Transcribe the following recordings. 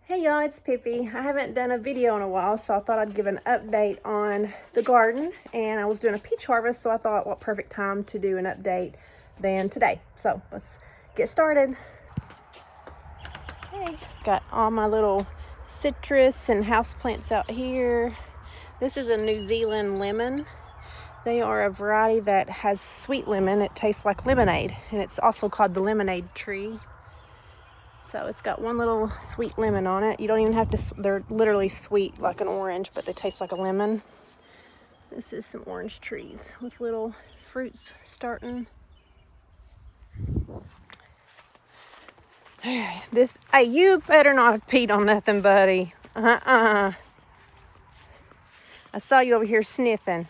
Hey y'all, it's Pippi. I haven't done a video in a while, so I thought I'd give an update on the garden. And I was doing a peach harvest, so I thought what perfect time to do an update than today. So let's get started. Okay, got all my little citrus and house plants out here. This is a New Zealand lemon. They are a variety that has sweet lemon. It tastes like lemonade, and it's also called the lemonade tree. So it's got one little sweet lemon on it. You don't even have to, they're literally sweet like an orange, but they taste like a lemon. This is some orange trees with little fruits starting. Hey, you better not have peed on nothing, buddy. I saw you over here sniffing.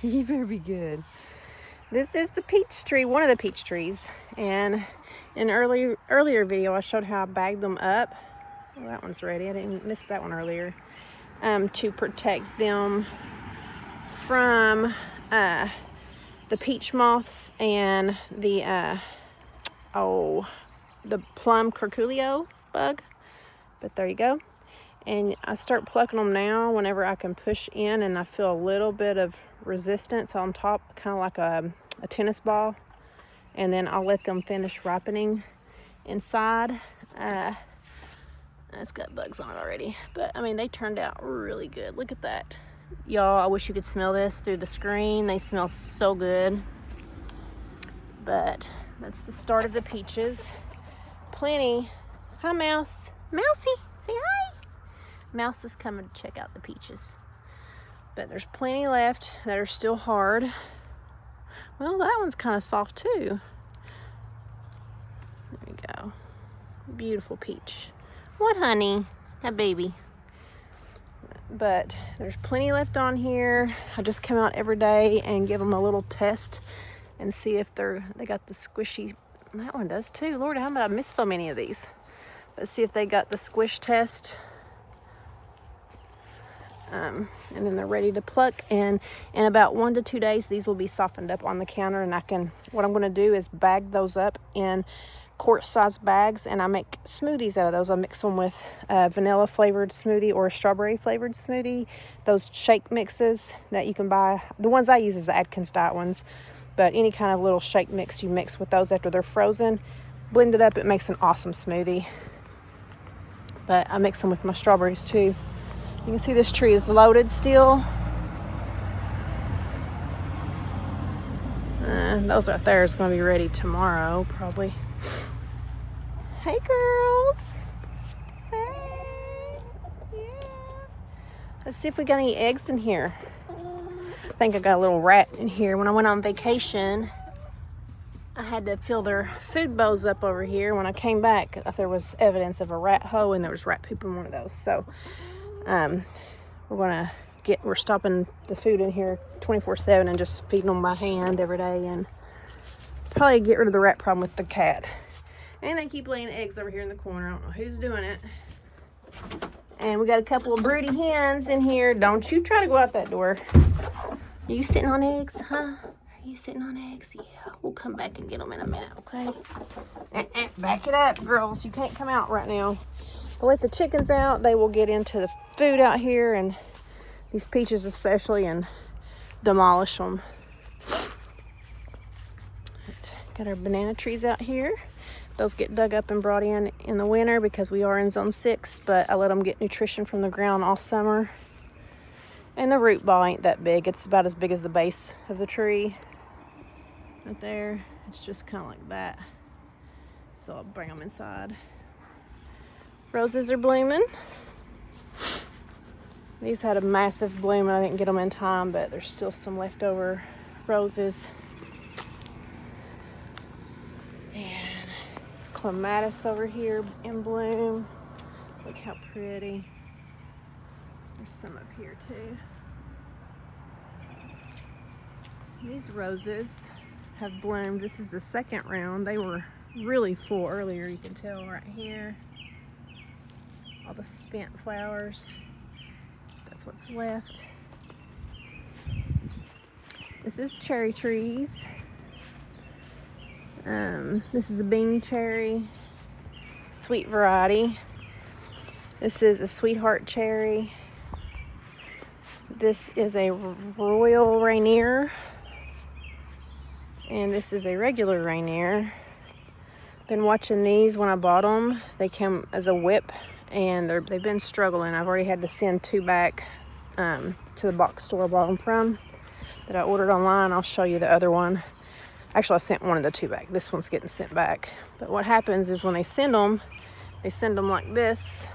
You better be good. This is the peach tree, one of the peach trees. And in an earlier video, I showed how I bagged them up. Well, that one's ready. I didn't miss that one earlier. To protect them from the peach moths and the plum curculio bug. But there you go. And I start plucking them now whenever I can push in, and I feel a little bit of resistance on top, kind of like a tennis ball. And then I'll let them finish ripening inside. It's got bugs on it already, but I mean, they turned out really good. Look at that. Y'all, I wish you could smell this through the screen. They smell so good. But that's the start of the peaches. Plenty. Hi, Mouse. Mousy, say hi. Mouse is coming to check out the peaches. But there's plenty left that are still hard. Well, that one's kind of soft too. There we go. Beautiful peach. What, honey? That baby. But there's plenty left on here. I just come out every day and give them a little test and see if they got the squishy. That one does too. Lord, how about I missed so many of these? Let's see if they got the squish test. And then they're ready to pluck, and in about 1 to 2 days these will be softened up on the counter, and what I'm going to do is bag those up in quart size bags, and I make smoothies out of those. I mix them with a vanilla flavored smoothie or a strawberry flavored smoothie, those shake mixes that you can buy. The ones I use is the Atkins Diet ones, but any kind of little shake mix you mix with those after they're frozen, blend it up, it makes an awesome smoothie. But I mix them with my strawberries too. You can see this tree is loaded still. Those right there is going to be ready tomorrow, probably. Hey, girls. Hey. Yeah. Let's see if we got any eggs in here. I think I got a little rat in here. When I went on vacation, I had to fill their food bowls up over here. When I came back, there was evidence of a rat hole, and there was rat poop in one of those. So we're stopping the food in here 24/7 and just feeding them by hand every day, and probably get rid of the rat problem with the cat. And they keep laying eggs over here in the corner. I don't know who's doing it. And we got a couple of broody hens in here. Don't you try to go out that door. Are you sitting on eggs, huh? Are you sitting on eggs? Yeah, we'll come back and get them in a minute, okay? Back it up, girls. You can't come out right now. I'll let the chickens out. They will get into the food out here, and these peaches especially, and demolish them. Got our banana trees out here. Those get dug up and brought in the winter because we are in zone 6, but I let them get nutrition from the ground all summer. And the root ball ain't that big. It's about as big as the base of the tree right there. It's just kind of like that. So I'll bring them inside. Roses are blooming. These had a massive bloom and I didn't get them in time, but there's still some leftover roses. And clematis over here in bloom. Look how pretty. There's some up here too. These roses have bloomed. This is the second round. They were really full earlier, you can tell right here. All the spent flowers. That's what's left. This is cherry trees. This is a bean cherry, sweet variety. This is a Sweetheart Cherry. This is a Royal Rainier. And this is a regular Rainier. Been watching these when I bought them. They came as a whip and they've been struggling. I've already had to send 2 back to the box store I bought them from that I ordered online. I'll show you the other one. Actually, I sent one of the 2 back. This one's getting sent back. But what happens is when they send them like this,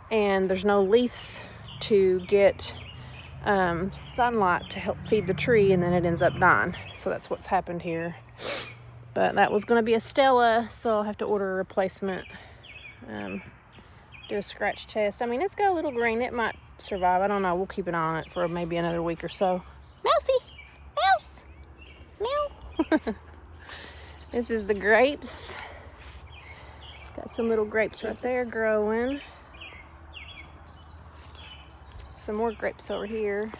and there's no leaves to get sunlight to help feed the tree, and then it ends up dying. So that's what's happened here. But that was going to be a Stella, so I'll have to order a replacement. Do a scratch test. I mean, it's got a little green. It might survive. I don't know. We'll keep an eye on it for maybe another week or so. Mousy! Mouse! Meow! This is the grapes. Got some little grapes right there growing. Some more grapes over here.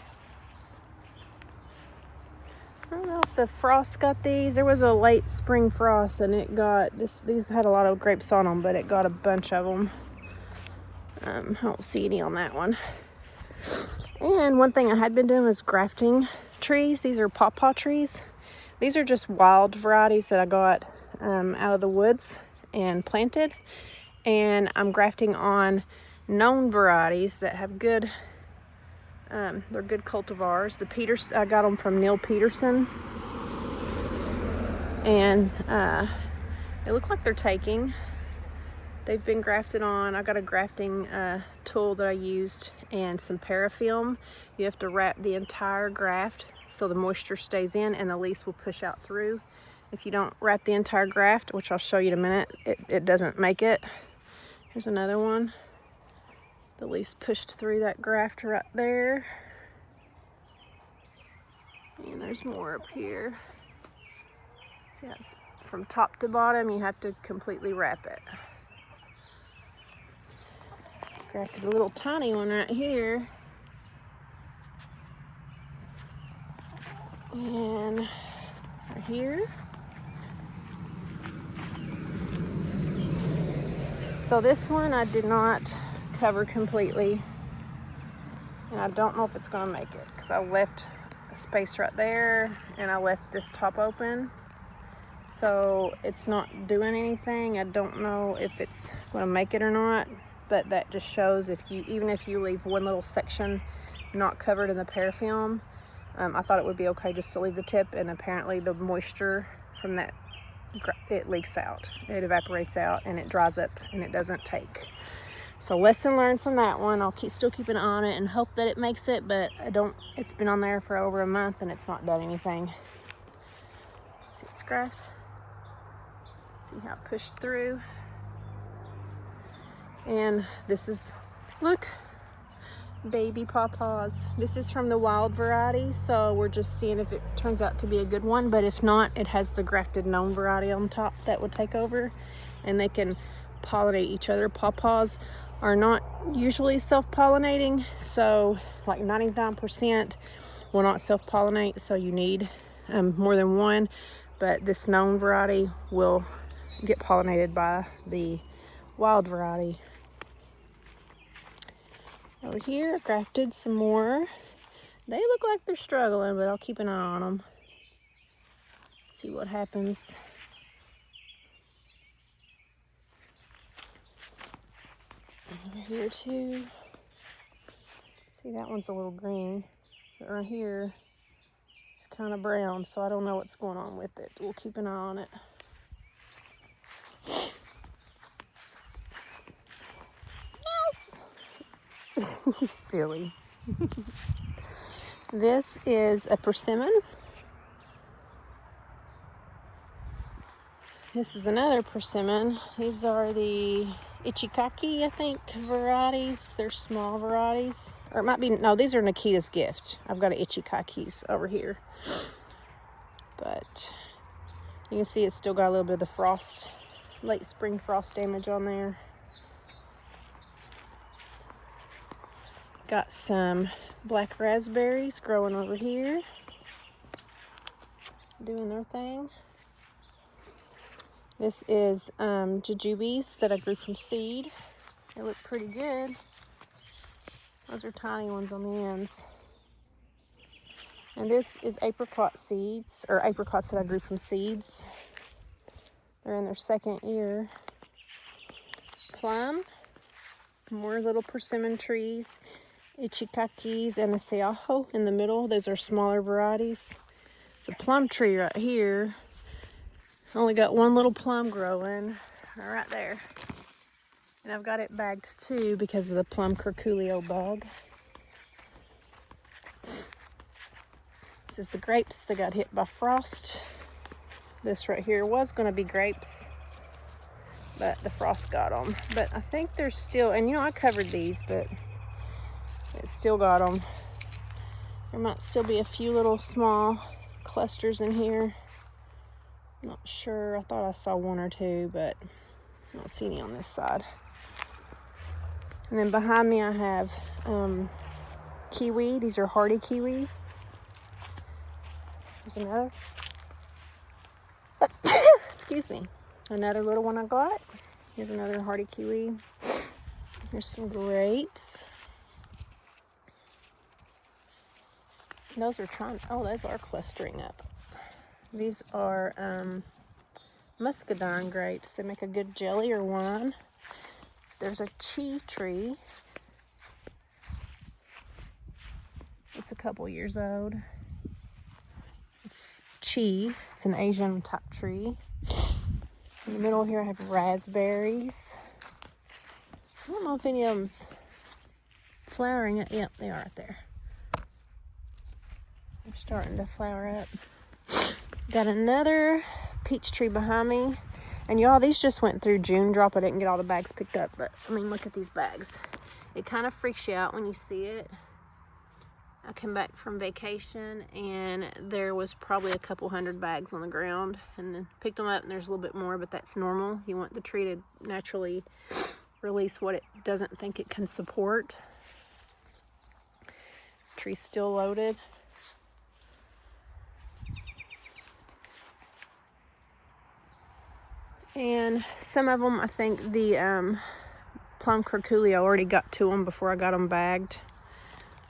I don't know if the frost got these. There was a late spring frost and it got these had a lot of grapes on them, but it got a bunch of them. I don't see any on that one. And one thing I had been doing was grafting trees. These are pawpaw trees. These are just wild varieties that I got out of the woods and planted. And I'm grafting on known varieties that have good, they're good cultivars. I got them from Neil Peterson. And they look like they're taking. They've been grafted on. I got a grafting tool that I used and some parafilm. You have to wrap the entire graft so the moisture stays in and the leaves will push out through. If you don't wrap the entire graft, which I'll show you in a minute, it doesn't make it. Here's another one. The leaves pushed through that graft right there. And there's more up here. See, that's from top to bottom. You have to completely wrap it. Grafted a little tiny one right here. And right here. So this one I did not cover completely. And I don't know if it's gonna make it because I left a space right there and I left this top open. So it's not doing anything. I don't know if it's gonna make it or not. But that just shows even if you leave one little section not covered in the parafilm, I thought it would be okay just to leave the tip, and apparently the moisture from that, it leaks out, it evaporates out, and it dries up, and it doesn't take. So lesson learned from that one. I'll still keep an eye on it and hope that it makes it, but it's been on there for over a month and it's not done anything. See, it's graft. See how it pushed through. And this is, look, baby pawpaws. This is from the wild variety, so we're just seeing if it turns out to be a good one. But if not, it has the grafted known variety on top that would take over, and they can pollinate each other. Pawpaws are not usually self-pollinating, so like 99% will not self-pollinate, so you need more than one. But this known variety will get pollinated by the wild variety. Over here, I grafted some more. They look like they're struggling, but I'll keep an eye on them. See what happens. Over here too. See, that one's a little green. But right here, it's kind of brown, so I don't know what's going on with it. We'll keep an eye on it. You silly. This is a persimmon. This is another persimmon. These are the Ichikaki, I think, varieties. They're small varieties. Or it might be, no, these are Nikita's Gift. I've got an Ichikakis over here. But you can see it's still got a little bit of the frost, late spring frost damage on there. Got some black raspberries growing over here, doing their thing. This is jujubes that I grew from seed, They look pretty good. Those are tiny ones on the ends. And this is apricot seeds, or apricots that I grew from seeds. They're in their second year. Plum, more little persimmon trees, ichikakis and a seajo in the middle. Those are smaller varieties. It's a plum tree right here. Only got one little plum growing right there. And I've got it bagged too because of the plum curculio bug. This is the grapes that got hit by frost. This right here was going to be grapes, but the frost got them. But I think there's still, and you know I covered these, but it still got them. There might still be a few little small clusters in here. Not sure. I thought I saw one or two, but I don't see any on this side. And then behind me I have kiwi. These are hardy kiwi. There's another. Excuse me. Another little one I got. Here's another hardy kiwi. Here's some grapes. Those are those are clustering up. These are muscadine grapes. They make a good jelly or wine. There's a chi tree. It's a couple years old. It's chi. It's an Asian type tree. In the middle here I have raspberries. I don't know if any of them's flowering. Yep, they are right there. They're starting to flower up. Got another peach tree behind me. And y'all, these just went through June drop. I didn't get all the bags picked up, but I mean, look at these bags. It kind of freaks you out when you see it. I came back from vacation and there was probably a couple hundred bags on the ground, and then picked them up and there's a little bit more, but that's normal. You want the tree to naturally release what it doesn't think it can support. Tree's still loaded. And some of them, I think the plum curculio already got to them before I got them bagged.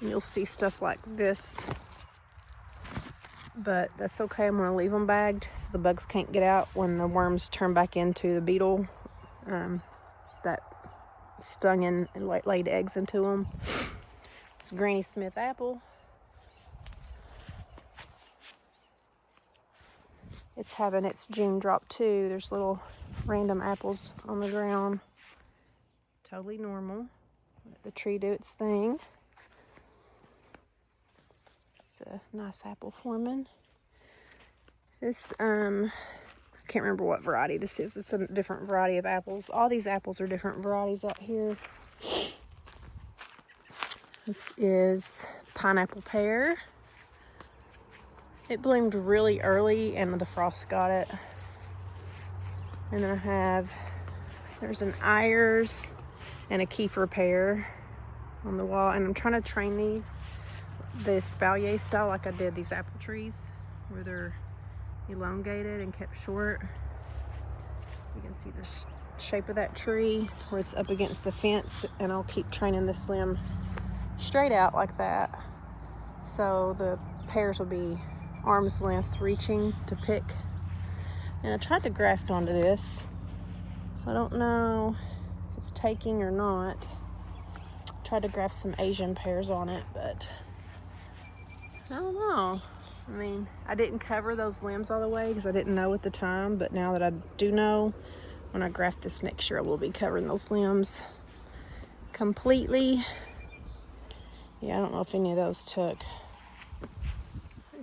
And you'll see stuff like this. But that's okay, I'm gonna leave them bagged so the bugs can't get out when the worms turn back into the beetle that stung and laid eggs into them. It's Granny Smith apple. It's having its June drop too. There's little random apples on the ground. Totally normal. Let the tree do its thing. It's a nice apple forming. This, I can't remember what variety this is. It's a different variety of apples. All these apples are different varieties out here. This is pineapple pear. It bloomed really early and the frost got it. And then there's an Ayers and a Kiefer pear on the wall. And I'm trying to train these the espalier style like I did these apple trees, where they're elongated and kept short. You can see the shape of that tree where it's up against the fence, and I'll keep training this limb straight out like that. So the pears will be arm's length reaching to pick. And I tried to graft onto this, so I don't know if it's taking or not. Tried to graft some Asian pears on it, but I don't know. I mean, I didn't cover those limbs all the way because I didn't know at the time, but now that I do know, when I graft this next year, I will be covering those limbs completely. Yeah, I don't know if any of those took.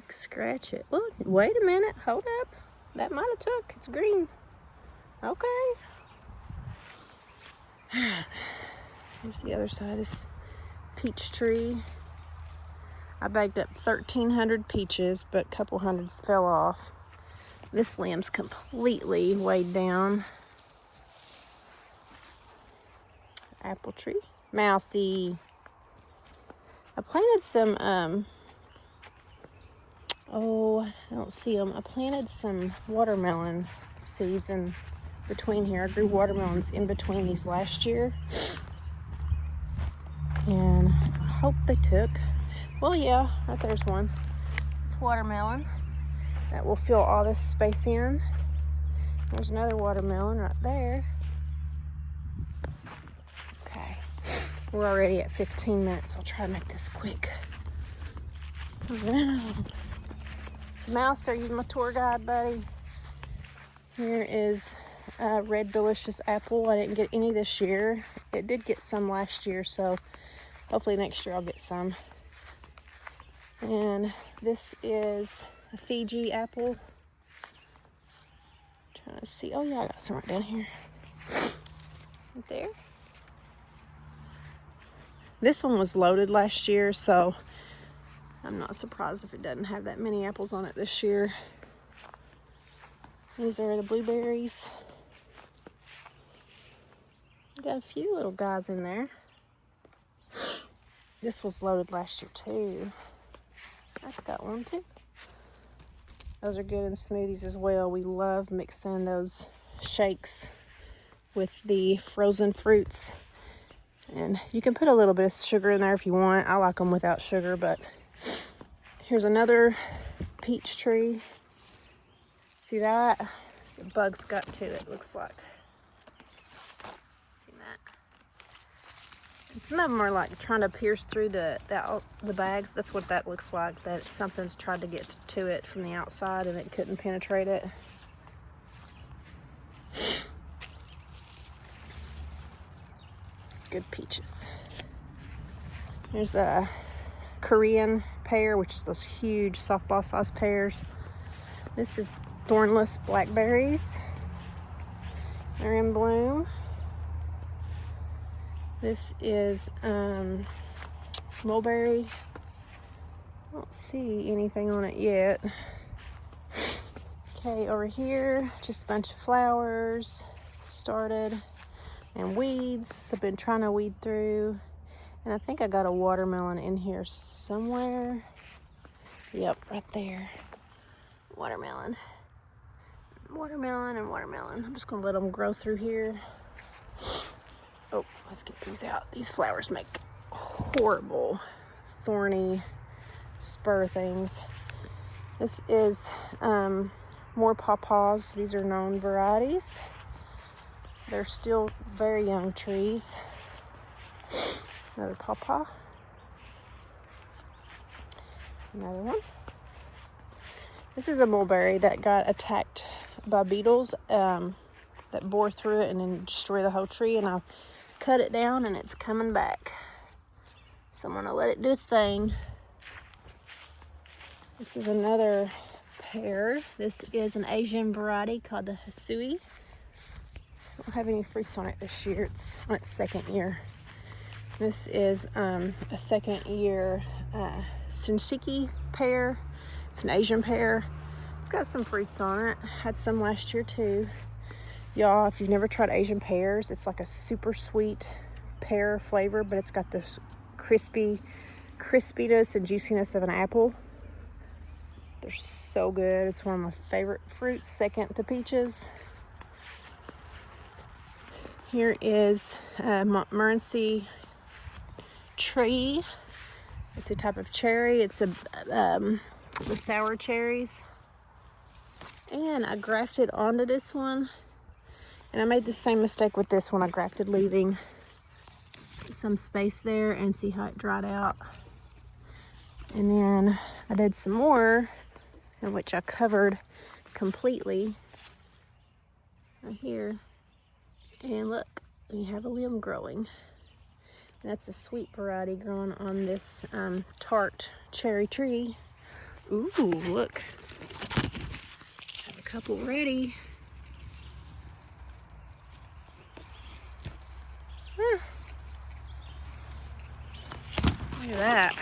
Scratch it. Oh, wait a minute. Hold up. That might have took. It's green. Okay. Here's the other side of this peach tree. I bagged up 1,300 peaches, but a couple hundreds fell off. This limb's completely weighed down. Apple tree. Mousy. I planted some, I don't see them. I planted some watermelon seeds in between here. I grew watermelons in between these last year. hope they took. Well, yeah, right there's one. It's watermelon. That will fill all this space in. There's another watermelon right there. Okay, we're already at 15 minutes. I'll try to make this quick. Mouse, are you my tour guide, buddy? Here is a red delicious apple. I didn't get any this year. It did get some last year, so hopefully next year I'll get some. And this is a Fiji apple. Trying to see. Oh yeah, I got some right down here. Right there. This one was loaded last year, so I'm not surprised if it doesn't have that many apples on it this year. These are the blueberries. Got a few little guys in there. This was loaded last year too. That's got one too. Those are good in smoothies as well. We love mixing those shakes with the frozen fruits. And you can put a little bit of sugar in there if you want. I like them without sugar, but here's another peach tree. See that? The bugs got to it, looks like. See that? And some of them are like trying to pierce through the bags. That's what that looks like, that something's tried to get to it from the outside and it couldn't penetrate it. Good peaches. Here's a Korean pear, which is those huge softball sized pears. This is thornless blackberries. They're in bloom. This is mulberry. I don't see anything on it yet. Okay, over here, just a bunch of flowers started and weeds. I've been trying to weed through. And I think I got a watermelon in here somewhere. Yep, right there. Watermelon. Watermelon and watermelon. I'm just gonna let them grow through here. Oh, let's get these out. These flowers make horrible, thorny spur things. This is more pawpaws. These are known varieties. They're still very young trees. Another pawpaw. Another one. This is a mulberry that got attacked by beetles that bore through it and then destroy the whole tree. And I cut it down and it's coming back. So I'm gonna let it do its thing. This is another pear. This is an Asian variety called the Hisui. I don't have any fruits on it this year. It's on its second year. This is a second year Shinshiki pear. It's an Asian pear. It's got some fruits on it. Had some last year too. Y'all, if you've never tried Asian pears, it's like a super sweet pear flavor, but it's got this crispiness and juiciness of an apple. They're so good. It's one of my favorite fruits, second to peaches. Here is Montmorency tree. It's a type of cherry. It's the sour cherries. And I grafted onto this one. And I made the same mistake with this one. I grafted leaving some space there and see how it dried out. And then I did some more, in which I covered completely right here. And look, you have a limb growing. And that's a sweet variety growing on this tart cherry tree. Ooh, look. Have a couple ready. Look at that.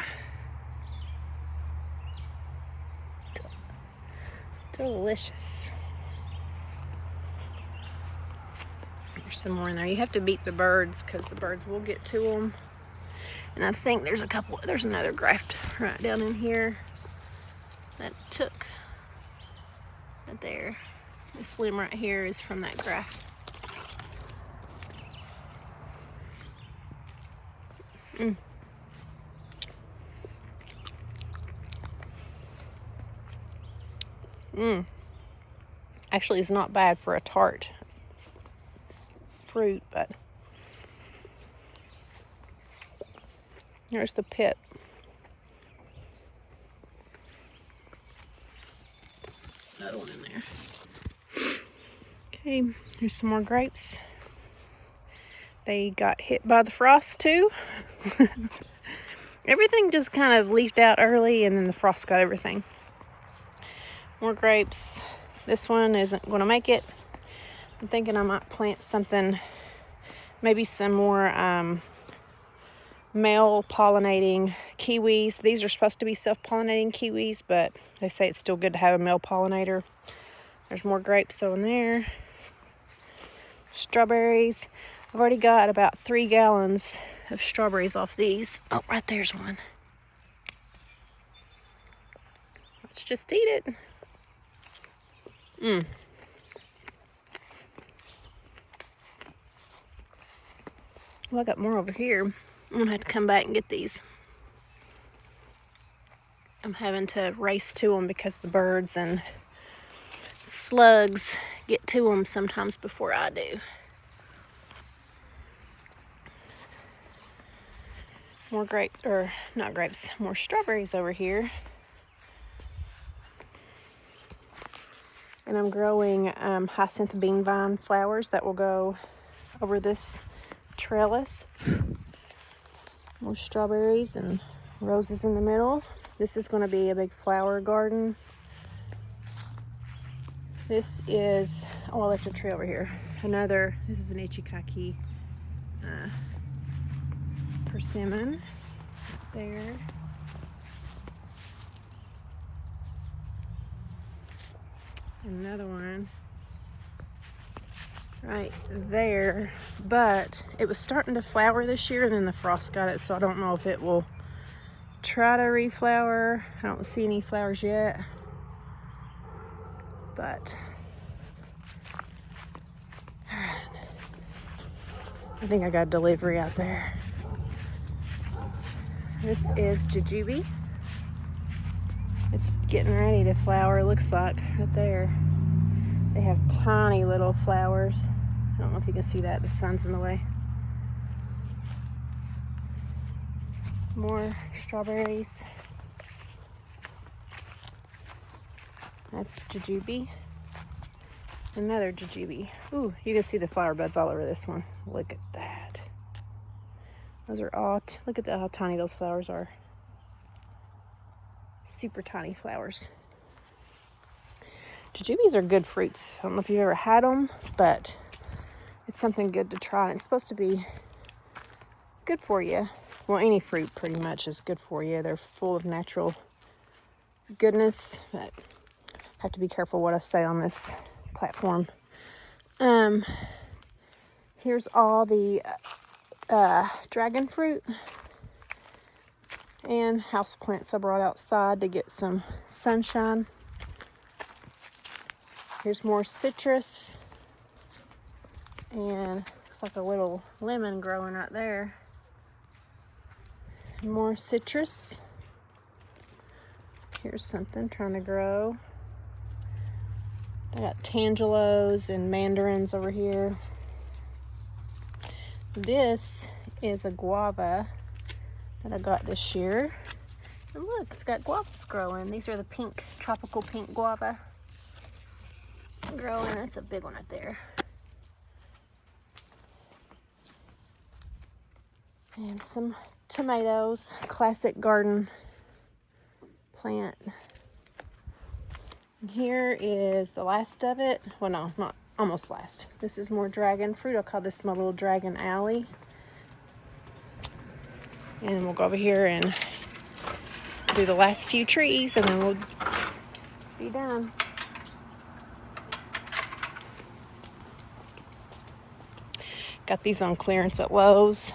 Delicious. There's some more in there. You have to beat the birds because the birds will get to them. And I think there's another graft right down in here that took right there. This limb right here is from that graft. Actually, it's not bad for a tart fruit, but here's the pit. Another one in there. Okay, here's some more grapes. They got hit by the frost too. Everything just kind of leafed out early, and then the frost got everything. More grapes. This one isn't going to make it. I'm thinking I might plant something, maybe some more male pollinating kiwis. These are supposed to be self-pollinating kiwis, but they say it's still good to have a male pollinator. There's more grapes over there. Strawberries. I've already got about 3 gallons of strawberries off these. Oh, right there's one. Let's just eat it. Well, I got more over here. I'm gonna have to come back and get these. I'm having to race to them because the birds and slugs get to them sometimes before I do. More more strawberries over here. And I'm growing hyacinth bean vine flowers that will go over this trellis. More strawberries and roses in the middle. This is going to be a big flower garden. This is, I left a tree over here. This is an Ichikaki persimmon there. Another one right there, but it was starting to flower this year and then the frost got it, so I don't know if it will try to reflower. I don't see any flowers yet, but I think I got a delivery out there. This is jujube. It's getting ready to flower, it looks like, right there. They have tiny little flowers. I don't know if you can see that, the sun's in the way. More strawberries. That's jujube. Another jujube. Ooh, you can see the flower buds all over this one. Look at that. Those are all, look at how tiny those flowers are. Super tiny flowers. Jujubes are good fruits. I don't know if you've ever had them, but it's something good to try. It's supposed to be good for you. Well, any fruit pretty much is good for you. They're full of natural goodness, but I have to be careful what I say on this platform. Here's all the dragon fruit and house plants I brought outside to get some sunshine. Here's more citrus, and looks like a little lemon growing right there. More citrus. Here's something trying to grow. I got tangelos and mandarins over here. This is a guava that I got this year. And look, it's got guavas growing. These are the pink, tropical pink guava growing. That's a big one right there. And some tomatoes, classic garden plant. And here is the last of it. Well, no, not almost last. This is more dragon fruit. I'll call this my little dragon alley. And we'll go over here and do the last few trees, and then we'll be done. Got these on clearance at Lowe's.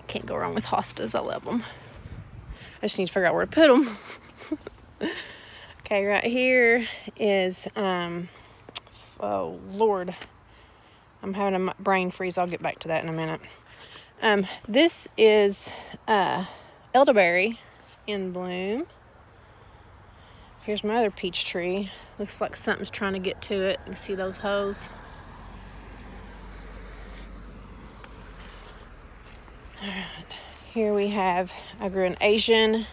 Can't go wrong with hostas. I love them. I just need to figure out where to put them. Okay, right here is, oh Lord, I'm having a brain freeze. I'll get back to that in a minute. This is elderberry in bloom. Here's my other peach tree. Looks like something's trying to get to it. You can see those hoes. All right. Here we have, I grew an Asian,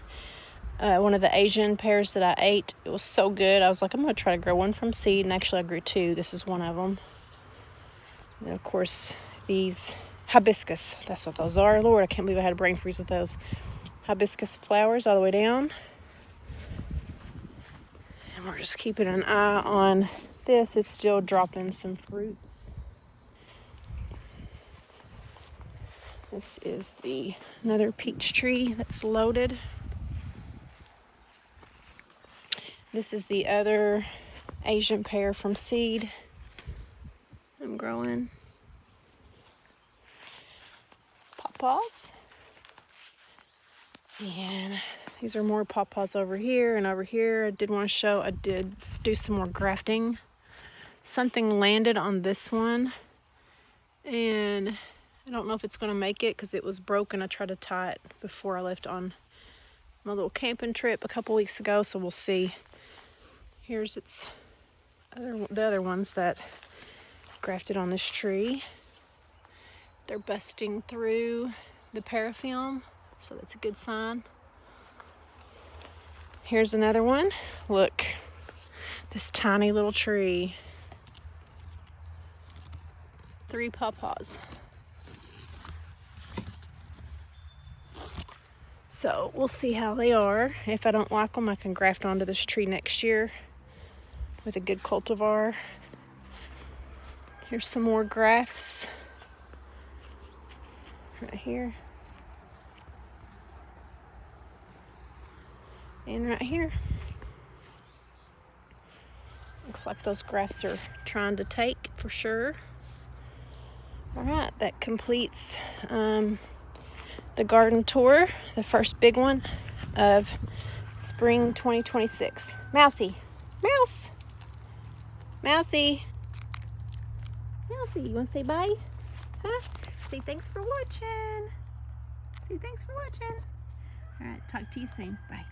one of the Asian pears that I ate. It was so good. I was like, I'm going to try to grow one from seed. And actually, I grew two. This is one of them. And of course, these hibiscus. That's what those are. Lord, I can't believe I had a brain freeze with those. Hibiscus flowers all the way down. And we're just keeping an eye on this. It's still dropping some fruits. This is another peach tree that's loaded. This is the other Asian pear from seed I'm growing. Pawpaws. And these are more pawpaws over here and over here. I did want to show, I did do some more grafting. Something landed on this one. And I don't know if it's going to make it because it was broken. I tried to tie it before I left on my little camping trip a couple weeks ago. So we'll see. Here's the other ones that grafted on this tree. They're busting through the parafilm, so that's a good sign. Here's another one. Look, this tiny little tree. 3 pawpaws. So we'll see how they are. If I don't like them, I can graft onto this tree next year with a good cultivar. Here's some more grafts right here and right here. Looks like those grafts are trying to take for sure. All right, that completes the garden tour, the first big one of spring 2026. Mousy, Mouse, Mousy, Mousy, you want to say bye? Huh? Say thanks for watching. Say thanks for watching. All right, talk to you soon. Bye.